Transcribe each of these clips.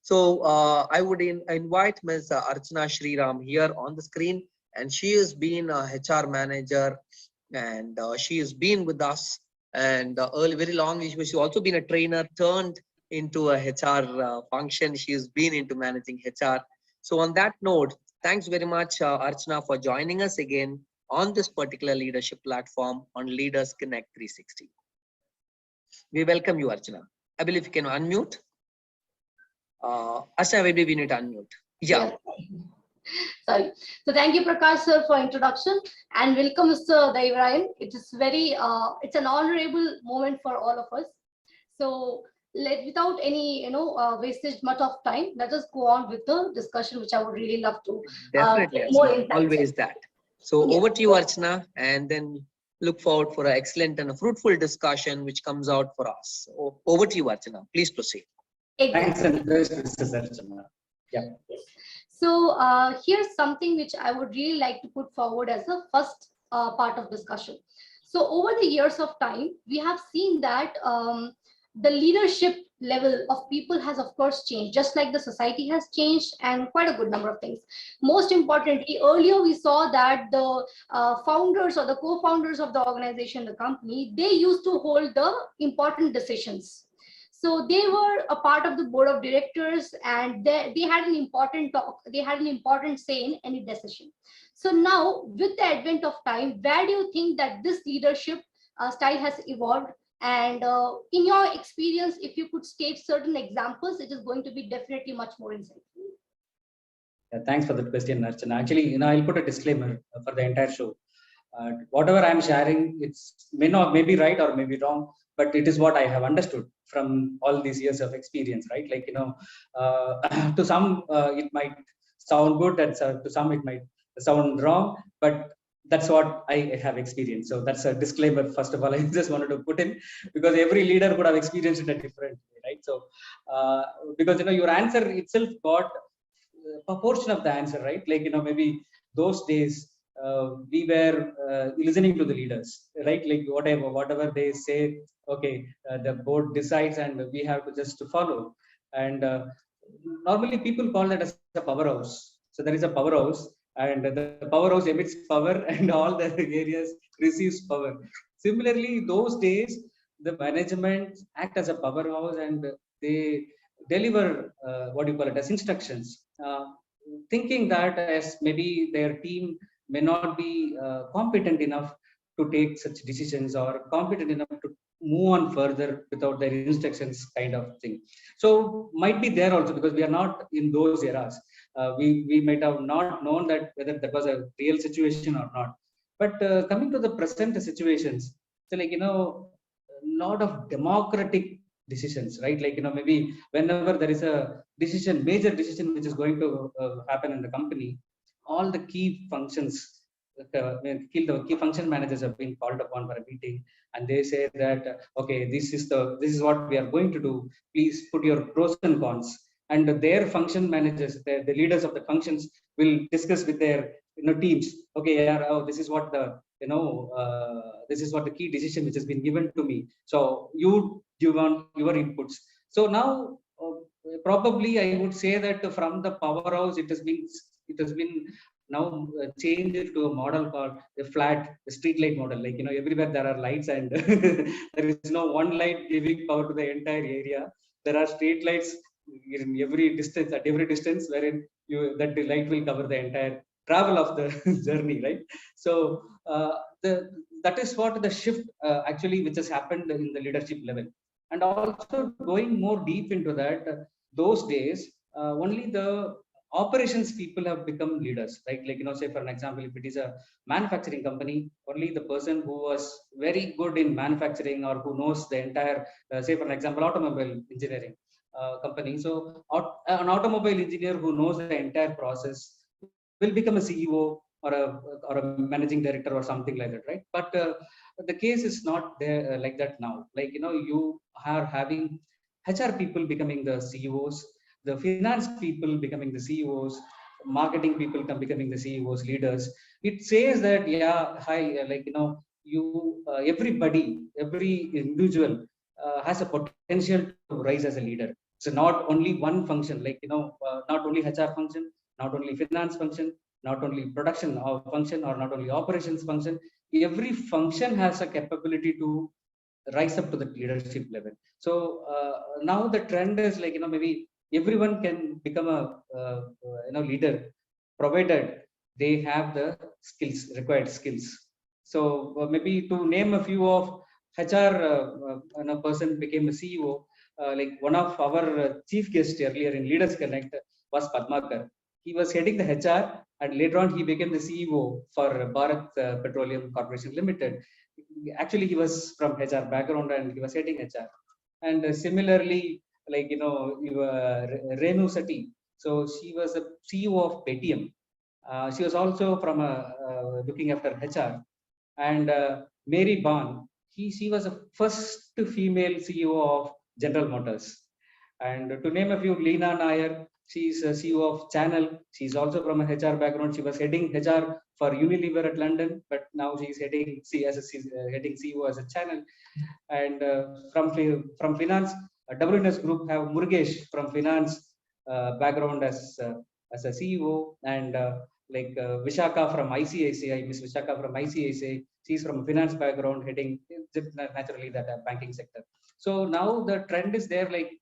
So I would invite Ms. Archana Sriram here on the screen, and she has been a HR manager, and she has been with us and early, very long. She's also been a trainer turned into a HR function. She has been into managing HR. So on that note, thanks very much, Archana, for joining us again on this particular leadership platform on Leaders Connect 360. We welcome you, Archana. I believe you can unmute. Archana, maybe we need to unmute. Yeah. Sorry. So thank you, Prakash sir, for introduction, and welcome, Mr. Deivarayan. It is it's an honorable moment for all of us. So without any, wastage much of time, let us go on with the discussion, which I would really love to. Definitely, Archana, always that. So over to you, Archana, and then look forward for an excellent and a fruitful discussion which comes out for us. So over to you, Archana. Please proceed. Thanks and best wishes, Archana. Yeah. So here's something which I would really like to put forward as the first part of discussion. So over the years of time, we have seen that the leadership level of people has of course changed, just like the society has changed, and quite a good number of things. Most importantly, earlier we saw that the founders or the co-founders of the organization, the company, they used to hold the important decisions. So they were a part of the board of directors, and they had an important talk. They had an important say in any decision. So now, with the advent of time, where do you think that this leadership style has evolved? And in your experience, if you could state certain examples, it is going to be definitely much more insightful. Yeah, thanks for that question, Archana. Actually, I'll put a disclaimer for the entire show. Whatever I'm sharing, may be right or may be wrong, but it is what I have understood from all these years of experience, right? Like, to some it might sound good, and to some it might sound wrong, but that's what I have experienced. So that's a disclaimer. First of all, I just wanted to put in, because every leader could have experienced it a different way, right? So because your answer itself got a portion of the answer, right? Like, maybe those days we were listening to the leaders, right? Like whatever they say, okay, the board decides and we have to just follow. And normally people call that as a powerhouse. So there is a powerhouse, and the powerhouse emits power and all the areas receives power. Similarly, those days the management act as a powerhouse, and they deliver as instructions, thinking that as maybe their team may not be competent enough to take such decisions or competent enough to move on further without their instructions, kind of thing. So might be there also, because we are not in those eras. We might have not known that whether that was a real situation or not. But coming to the present situations, so like, lot of democratic decisions, right? Like, maybe whenever there is a decision, major decision which is going to happen in the company, all the key functions, the key function managers have been called upon for a meeting, and they say that okay, this is what we are going to do. Please put your pros and cons, and their function managers, the leaders of the functions, will discuss with their teams. Okay, yeah, oh, this is what the this is what the key decision which has been given to me. So you want your inputs. So now probably I would say that from the powerhouse, it has been now changed to a model called the flat street light model. Like, everywhere there are lights, and there is no one light giving power to the entire area. There are street lights in every distance, at every distance, wherein that the light will cover the entire travel of the journey, right? So that is what the shift actually which has happened in the leadership level. And also going more deep into that, those days only the operations people have become leaders, right? Like, say for an example, if it is a manufacturing company, only the person who was very good in manufacturing or who knows the entire, say for an example, automobile engineering company. So an automobile engineer who knows the entire process will become a CEO or a managing director or something like that, right? But the case is not there like that now. Like, you are having HR people becoming the CEOs, the finance people becoming the CEOs, marketing people becoming the CEOs, leaders. It says that, yeah, hi, like, every individual has a potential to rise as a leader. So not only one function, like not only HR function, not only finance function, not only production or function, or not only operations function. Every function has a capability to rise up to the leadership level. So now the trend is like maybe everyone can become a leader, provided they have the skills, required skills. So maybe to name a few of HR, person became a CEO. Like one of our chief guests earlier in Leaders Connect was Padmakar. He was heading the HR, and later on he became the CEO for Bharat Petroleum Corporation Limited. Actually, he was from HR background and he was heading HR. And similarly, like Renu Sati, so she was a CEO of Paytm. She was also from looking after HR. And Mary Ban, she was the first female CEO of General Motors. And to name a few, Leena Nair, she's a CEO of Channel. She's also from a HR background. She was heading HR for Unilever at London, but now she's heading heading CEO as a Channel. And from finance, WNS Group have Murugesh from finance background as a CEO, and Vishaka from ICICI, Miss Vishaka from ICICI, she's from finance background, heading naturally that banking sector. So now the trend is there, like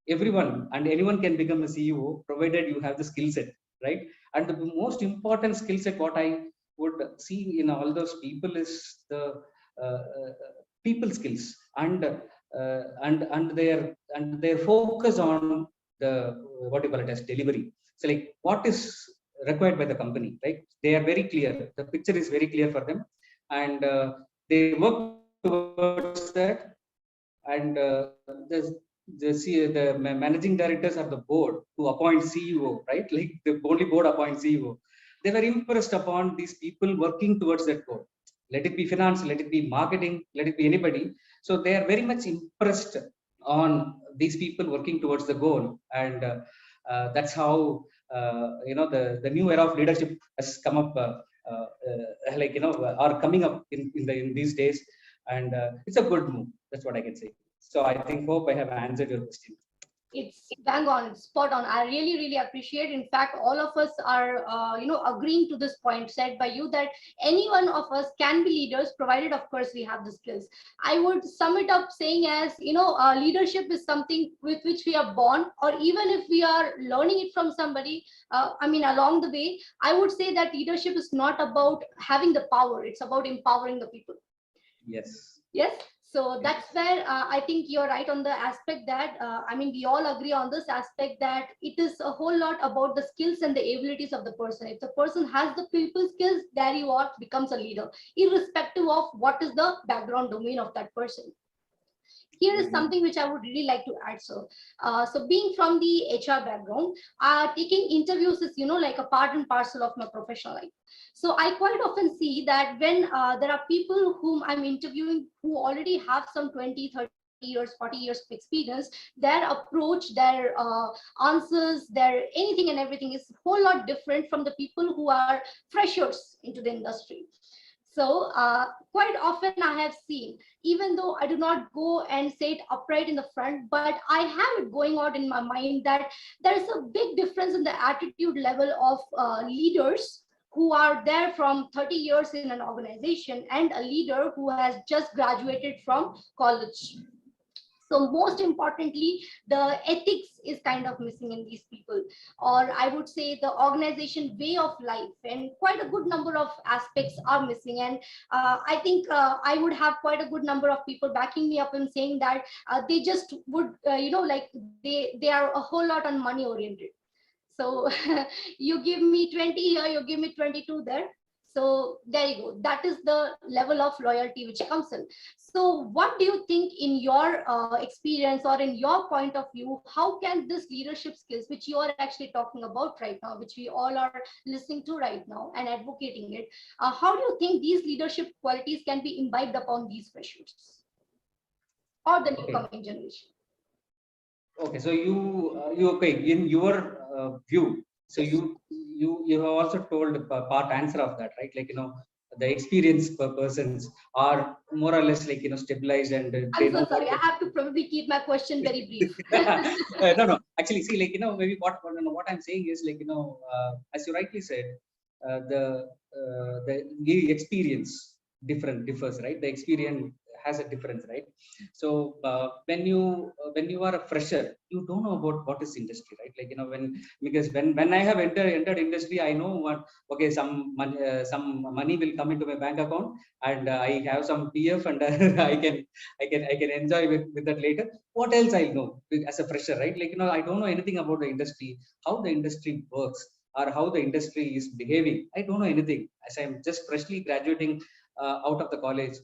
everyone and anyone can become a CEO, provided you have the skill set, right? And the most important skill set, what I would see in all those people, is the people skills, and their focus on the what you call it as delivery. So like what is required by the company, right? They are very clear. The picture is very clear for them, and they work towards that. And the managing directors are the board who appoint CEO, right? Like the only board appoints CEO. They were impressed upon these people working towards that goal. Let it be finance, let it be marketing, let it be anybody. So they are very much impressed on these people working towards the goal, and that's how the new era of leadership has come up, are coming up in these days, and it's a good move. That's what I can say. So I hope I have answered your question. It's bang on, spot on. I really, really appreciate. In fact, all of us are, agreeing to this point said by you, that any one of us can be leaders, provided, of course, we have the skills. I would sum it up saying as, leadership is something with which we are born, or even if we are learning it from somebody, along the way. I would say that leadership is not about having the power; it's about empowering the people. Yes. Yes. So that's where I think you're right on the aspect that, we all agree on this aspect, that it is a whole lot about the skills and the abilities of the person. If the person has the people skills, there you are, becomes a leader, irrespective of what is the background domain of that person. Here is something which I would really like to add, sir. So being from the HR background, taking interviews is, like a part and parcel of my professional life. So I quite often see that when there are people whom I'm interviewing who already have some 20, 30 years, 40 years of experience, their approach, their answers, their anything and everything is a whole lot different from the people who are freshers into the industry. So quite often I have seen, even though I do not go and say it upright in the front, but I have it going on in my mind that there is a big difference in the attitude level of leaders who are there from 30 years in an organization, and a leader who has just graduated from college. So most importantly, the ethics is kind of missing in these people, or I would say the organization way of life, and quite a good number of aspects are missing. And I think I would have quite a good number of people backing me up and saying that they just would, like they are a whole lot on money oriented. So you give me 20 here, you give me 22 there. So there you go. That is the level of loyalty which comes in. So what do you think, in your experience or in your point of view, how can this leadership skills, which you are actually talking about right now, which we all are listening to right now and advocating it, how do you think these leadership qualities can be imbibed upon these freshers or the new coming generation? Okay, so you in your view, so Yes. you have also told a part answer of that, right? Like the experienced persons are more or less like, stabilized, and they I'm know so sorry. I what. have to probably keep my question very brief. No. Actually, see, like, maybe what I'm saying is, like, as you rightly said, the experience differs, right? The experience has a difference, right? So when you are a fresher, you don't know about what is industry, right? Like, because when I have entered industry, I know what, okay, some money will come into my bank account, and I have some PF, and I can enjoy with that later. What else I know as a fresher, right? Like, I don't know anything about the industry, how the industry works, or how the industry is behaving. I don't know anything, as I'm just freshly graduating out of the college,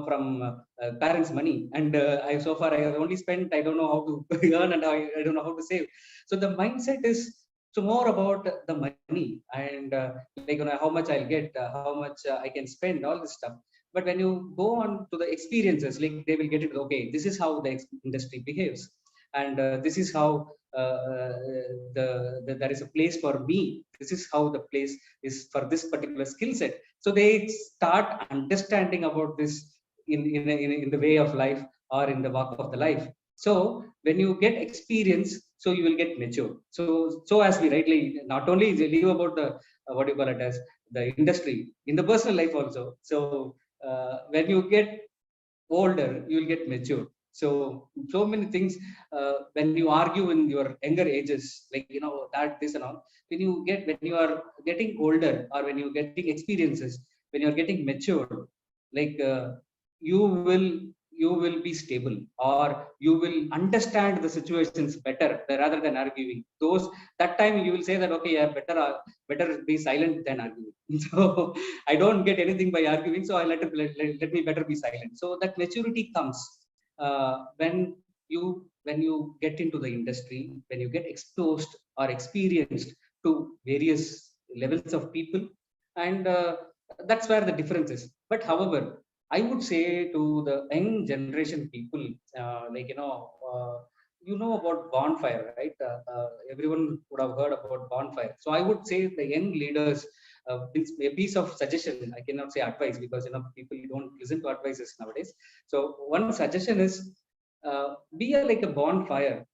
from parents' money, and I so far I have only spent. I don't know how to earn, and I don't know how to save. So the mindset is so more about the money, and like, how much I'll get, how much I can spend, all this stuff. But when you go on to the experiences, like, they will get it. Okay, this is how the industry behaves, and this is how there is a place for me. This is how the place is for this particular skill set. So they start understanding about this in the way of life, or in the walk of the life. So when you get experience, so you will get mature. So as we rightly, not only they leave about the what you call it as the industry, in the personal life also. So when you get older, you will get mature. So many things, when you argue in your younger ages, like, that this and all, when you are getting older, or when you're getting experiences, when you're getting matured, like, you will you will be stable, or you will understand the situations better, rather than arguing those. That time you will say that, okay, yeah, better be silent than arguing. So I don't get anything by arguing, so I let me better be silent. So that maturity comes when you get into the industry, when you get exposed or experienced to various levels of people, and that's where the difference is. But however, I would say to the young generation people, like, about bonfire, right? Everyone would have heard about bonfire. So I would say the young leaders, it's a piece of suggestion. I cannot say advice, because people don't listen to advices nowadays. So one suggestion is, be like a bonfire,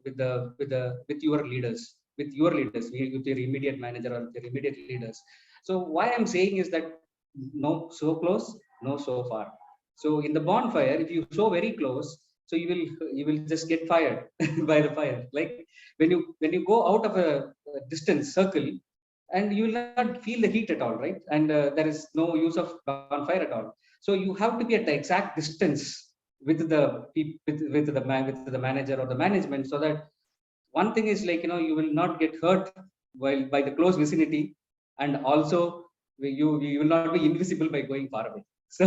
with your leaders, with your immediate manager, or with your immediate leaders. So why I'm saying is that, no so close, no so far. So in the bonfire, if you so very close, so you will just get fired by the fire. Like, when you go out of a distance circle, and you will not feel the heat at all, right? And there is no use of bonfire at all. So you have to be at the exact distance with the with the manager or the management, so that one thing is, like, you will not get hurt while by the close vicinity, and also you will not be invisible by going far away. So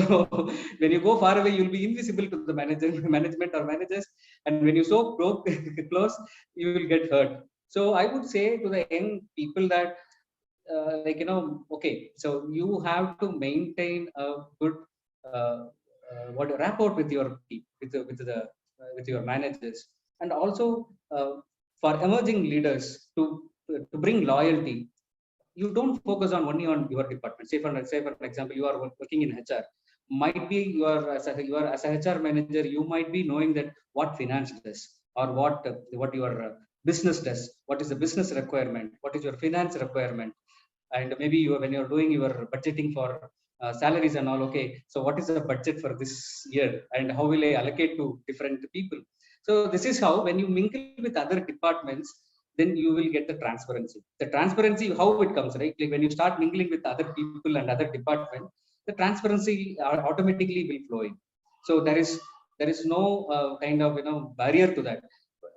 when you go far away, you'll be invisible to the management or managers, and when you so close, you will get hurt. So I would say to the young people that, like, okay, so you have to maintain a good uh, what rapport with your with your managers, and also for emerging leaders to bring loyalty. You don't focus on only on your department. Say for an example, you are working in HR. Might be you are as a HR manager, you might be knowing that what finance does, or what your business does, what is the business requirement, what is your finance requirement, and maybe when you're doing your budgeting for salaries and all. Okay, so what is the budget for this year, and how will I allocate to different people? So this is how, when you mingle with other departments, then you will get the transparency. How it comes, right? Like, when you start mingling with other people and other department, the transparency automatically will flow in. So there is no kind of barrier to that.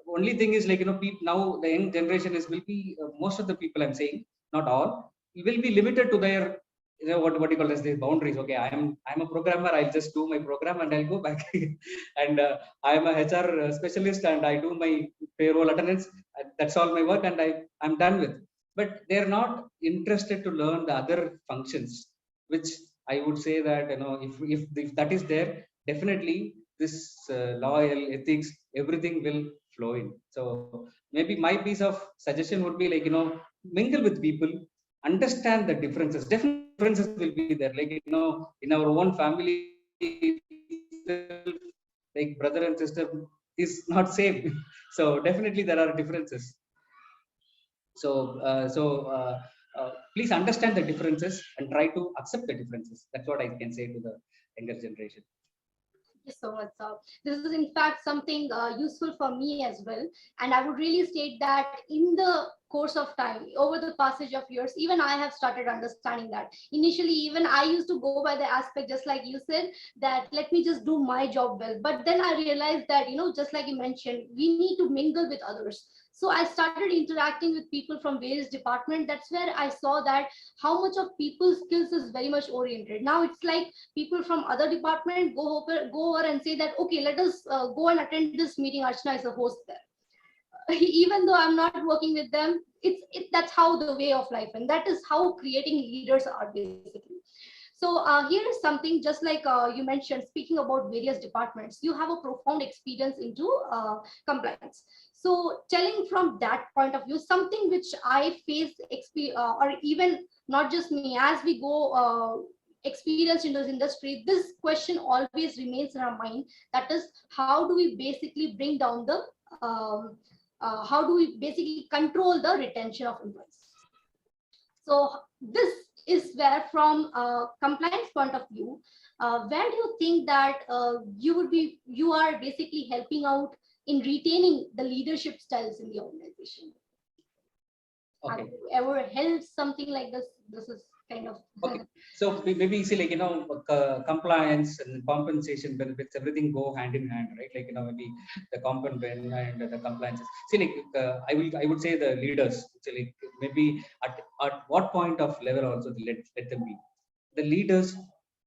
Only thing is, like, people now, the young generation is will be, most of the people, I'm saying, not all, will be limited to their, what you call as the boundaries. Okay, I'm a programmer, I'll just do my program and I'll go back. And I am a HR specialist, and I do my payroll attendance. That's all my work, and I'm done with. But they're not interested to learn the other functions, which I would say that, if that is there, definitely this loyal ethics, everything will flow in. So maybe my piece of suggestion would be, like, mingle with people, understand the differences. Definitely differences will be there. Like, in our own family, like brother and sister is not same. So definitely there are differences. So please understand the differences and try to accept the differences. That's what I can say to the younger generation. Thank you so much, sir. This is in fact something useful for me as well. And I would really state that in the course of time, over the passage of years, even I have started understanding that. Initially, even I used to go by the aspect, just like you said, that let me just do my job well. But then I realized that, just like you mentioned, we need to mingle with others. So I started interacting with people from various departments. That's where I saw that how much of people's skills is very much oriented. Now it's like people from other department go over and say that, okay, let us go and attend this meeting. Archana is a host there. Even though I'm not working with them, that's how the way of life, and that is how creating leaders are basically. So here is something, just like you mentioned, speaking about various departments, you have a profound experience into compliance. So telling from that point of view, something which I face, or even not just me, as we go experience in this industry, this question always remains in our mind. That is, how do we basically bring down the, how do we basically control the retention of employees? So this is where, from a compliance point of view, where do you think that you are basically helping out in retaining the leadership styles in the organization? Okay. Have you ever held something like this? This is kind of Okay. So maybe you see, like, compliance and compensation benefits, everything go hand in hand, right? Like, maybe the compensation and the compliances. See, like, I would say the leaders. So, like, maybe at what point of level also let them be. The leaders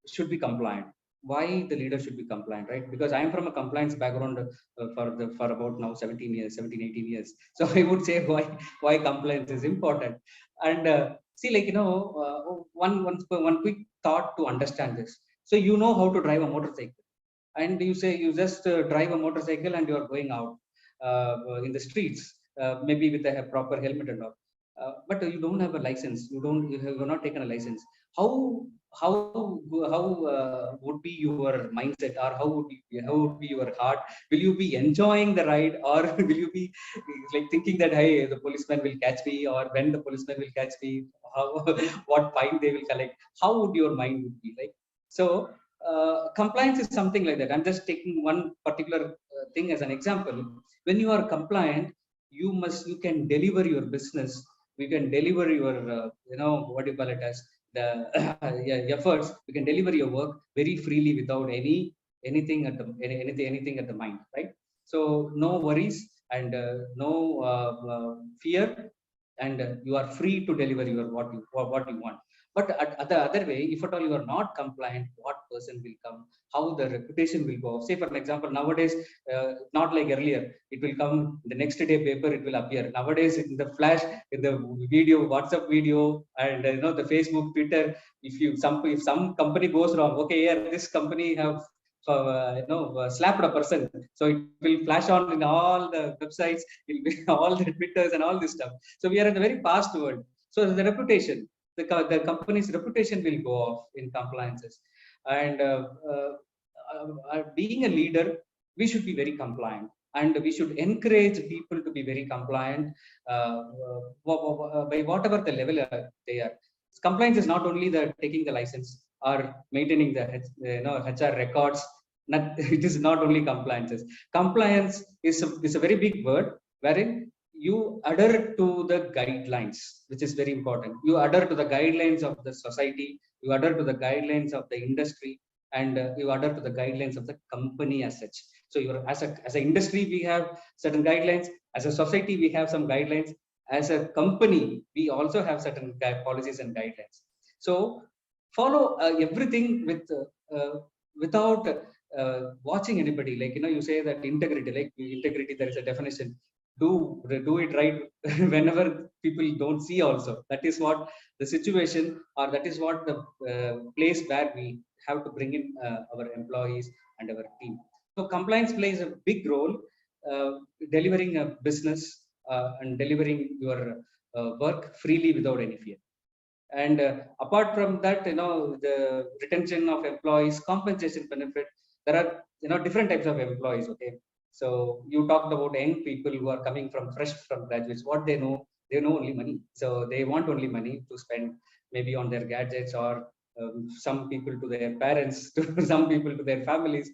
should be compliant. Why the leader should be compliant, right? Because I am from a compliance background for about now 17 years, 17, 18 years. So I would say why compliance is important. And see, like, one quick thought to understand this. So how to drive a motorcycle, and you say you just drive a motorcycle and you are going out in the streets, maybe with a proper helmet and all. But you don't have a license. You have not taken a license. How how how would be your mindset, or how would be your heart? Will you be enjoying the ride, or will you be like thinking that, hey, the policeman will catch me, or when the policeman will catch me, how what fine they will collect? How would your mind would be like? So compliance is something like that. I'm just taking one particular thing as an example. When you are compliant, you can deliver your business. You can deliver your what do you call it as the yeah, efforts. You can deliver your work very freely without anything at the mind, right? So no worries, and no fear, and you are free to deliver your what you want. But at the other way, if at all you are not compliant, what person will come? How the reputation will go? Say, for an example, nowadays, not like earlier, it will come the next day paper, it will appear. Nowadays, in the flash, in the video, WhatsApp video, and the Facebook, Twitter, if some company goes wrong, okay, yeah, this company have slapped a person, so it will flash on in all the websites, it will be all the Twitters and all this stuff. So we are in a very fast world. So the reputation, the company's reputation will go off in compliances. And being a leader, we should be very compliant, and we should encourage people to be very compliant by whatever the level they are. Compliance is not only the taking the license or maintaining the HR records. It is not only compliances. Compliance is a very big word, wherein you adhere to the guidelines, which is very important. You adhere to the guidelines of the society, you adhere to the guidelines of the industry, and you adhere to the guidelines of the company as such. So you're as an industry, we have certain guidelines. As a society, we have some guidelines. As a company, we also have certain policies and guidelines. So follow everything without watching anybody. Like, you say that integrity, like integrity, there is a definition. Do it right whenever people don't see also. That is what the situation, or that is what the place where we have to bring in our employees and our team. So compliance plays a big role, uh, delivering a business and delivering your work freely without any fear. And apart from that, the retention of employees, compensation benefit, there are different types of employees. Okay, so you talked about young people who are coming fresh from graduates. What they know only money. So they want only money to spend, maybe on their gadgets, or some people to their parents, to some people to their families,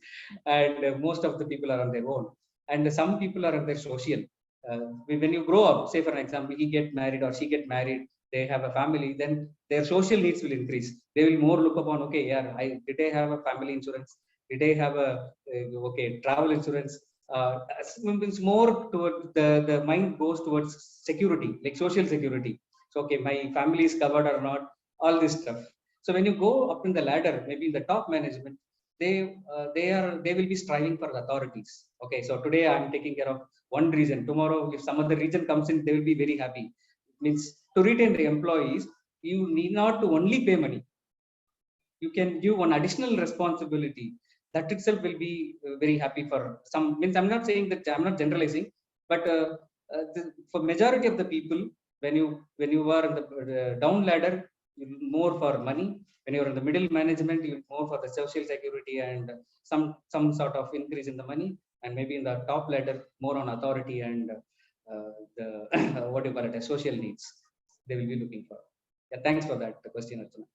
and most of the people are on their own. And some people are on their social. When you grow up, say for an example, he get married or she get married, they have a family, then their social needs will increase. They will more look upon, okay, yeah, did I have a family insurance? Did I have a okay, travel insurance? It's more toward the mind goes towards security, like social security. So okay, my family is covered or not, all this stuff. So when you go up in the ladder, maybe in the top management, they will be striving for the authorities. Okay, so today I'm taking care of one region. Tomorrow, if some other region comes in, they will be very happy. It means to retain the employees, you need not to only pay money. You can give one additional responsibility. That itself will be very happy for some. Means I'm not saying that, I'm not generalizing, but for majority of the people, when you are in the down ladder, you more for money. When you're in the middle management, you more for the social security and some sort of increase in the money. And maybe in the top ladder, more on authority and the what do you call it, social needs. They will be looking for. Yeah, thanks for that question, Archana.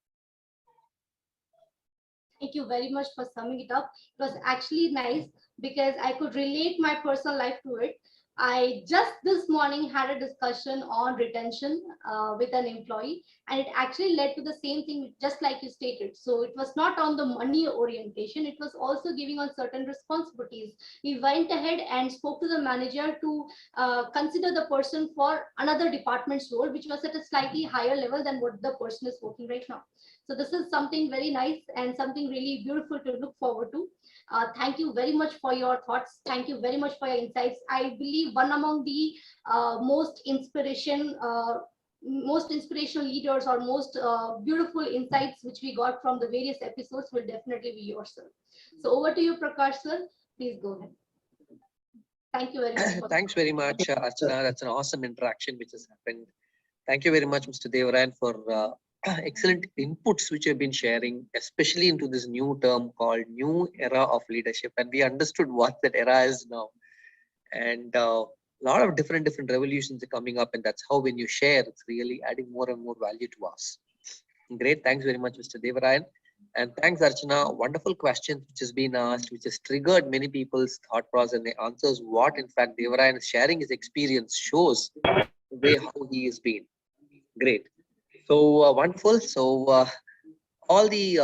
Thank you very much for summing it up. It was actually nice because I could relate my personal life to it. I just this morning had a discussion on retention with an employee, and it actually led to the same thing, just like you stated. So it was not on the money orientation, it was also giving on certain responsibilities. We went ahead and spoke to the manager to consider the person for another department's role, which was at a slightly higher level than what the person is working right now. So this is something very nice and something really beautiful to look forward to. Thank you very much for your thoughts. Thank you very much for your insights. I believe one among the most inspirational leaders or most beautiful insights which we got from the various episodes will definitely be yourself. So over to you, Prakash sir. Please go ahead. Thank you very much. Thanks very much, Archana. That's an awesome interaction which has happened. Thank you very much, Mr. Deivarayan, for excellent inputs which you've been sharing, especially into this new term called new era of leadership. And we understood what that era is now. And a lot of different revolutions are coming up. And that's how when you share, it's really adding more and more value to us. Great. Thanks very much, Mr. Deivarayan. And thanks, Archana. Wonderful questions which has been asked, which has triggered many people's thought process and the answers. What, in fact, Deivarayan is sharing his experience shows the way how he has been. Great. So wonderful. So all the